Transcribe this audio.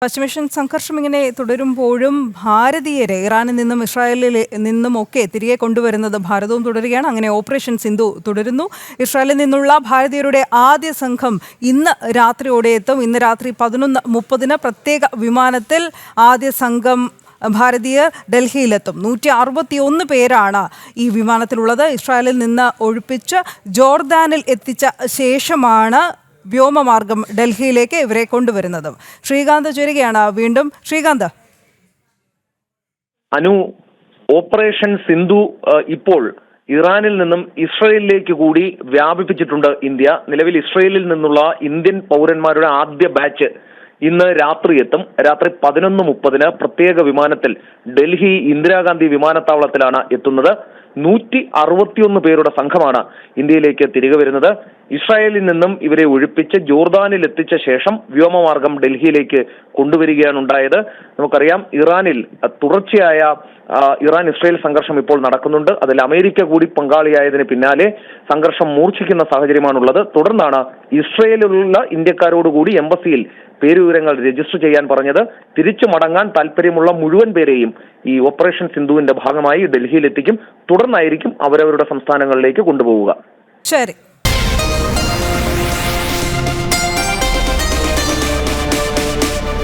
പശ്ചിമേഷ്യൻ സംഘർഷം ഇങ്ങനെ തുടരുമ്പോഴും ഭാരതീയരെ ഇറാനിൽ നിന്നും ഇസ്രായേലിൽ നിന്നും ഒക്കെ തിരികെ കൊണ്ടുവരുന്നത് ഭാരതവും തുടരുകയാണ്. അങ്ങനെ ഓപ്പറേഷൻ സിന്ധു തുടരുന്നു. ഇസ്രായേലിൽ നിന്നുള്ള ഭാരതീയരുടെ ആദ്യ സംഘം ഇന്ന് രാത്രിയോടെ എത്തും. ഇന്ന് രാത്രി 11:30 പ്രത്യേക വിമാനത്തിൽ ആദ്യ സംഘം ഭാരതീയർ ഡൽഹിയിലെത്തും. 161 പേരാണ് ഈ വിമാനത്തിലുള്ളത്. ഇസ്രായേലിൽ നിന്ന് ഒഴിപ്പിച്ച് ജോർദാനിൽ എത്തിച്ച ശേഷമാണ് വ്യോമമാർഗം ഡൽഹിയിലേക്ക് ഇവരെ കൊണ്ടുവരുന്നത്. ശ്രീകാന്ത് ചേരുകയാണ് വീണ്ടും. ശ്രീകാന്ത്, ഓപ്പറേഷൻ സിന്ധു ഇപ്പോൾ ഇറാനിൽ നിന്നും ഇസ്രയേലിലേക്ക് കൂടി വ്യാപിപ്പിച്ചിട്ടുണ്ട് ഇന്ത്യ. നിലവിൽ ഇസ്രയേലിൽ നിന്നുള്ള ഇന്ത്യൻ പൗരന്മാരുടെ ആദ്യ ബാച്ച് ഇന്ന് രാത്രി എത്തും. രാത്രി 11:30 പ്രത്യേക വിമാനത്തിൽ ഡൽഹി ഇന്ദിരാഗാന്ധി വിമാനത്താവളത്തിലാണ് എത്തുന്നത്. 161 പേരുടെ സംഘമാണ് ഇന്ത്യയിലേക്ക് തിരികെ വരുന്നത്. ഇസ്രായേലിൽ നിന്നും ഇവരെ ഒഴിപ്പിച്ച് ജോർദാനിൽ എത്തിച്ച ശേഷം വ്യോമമാർഗം ഡൽഹിയിലേക്ക് കൊണ്ടുവരികയാണ് ഉണ്ടായത്. നമുക്കറിയാം, ഇറാനിൽ തുടർച്ചയായ ഇറാൻ ഇസ്രായേൽ സംഘർഷം ഇപ്പോൾ നടക്കുന്നുണ്ട്. അതിൽ അമേരിക്ക കൂടി പങ്കാളിയായതിന് പിന്നാലെ സംഘർഷം മൂർച്ഛിക്കുന്ന സാഹചര്യമാണുള്ളത്. തുടർന്നാണ് ഇസ്രായേലിലുള്ള ഇന്ത്യക്കാരോടുകൂടി എംബസിയിൽ പേരുവിവരങ്ങൾ രജിസ്റ്റർ ചെയ്യാൻ പറഞ്ഞത്. തിരിച്ചു മടങ്ങാൻ താല്പര്യമുള്ള മുഴുവൻ പേരെയും ഈ ഓപ്പറേഷൻ സിന്ധുവിന്റെ ഭാഗമായി ഡൽഹിയിൽ എത്തിക്കും. തുടർന്നായിരിക്കും അവരവരുടെ സംസ്ഥാനങ്ങളിലേക്ക് കൊണ്ടുപോവുക. ശരി.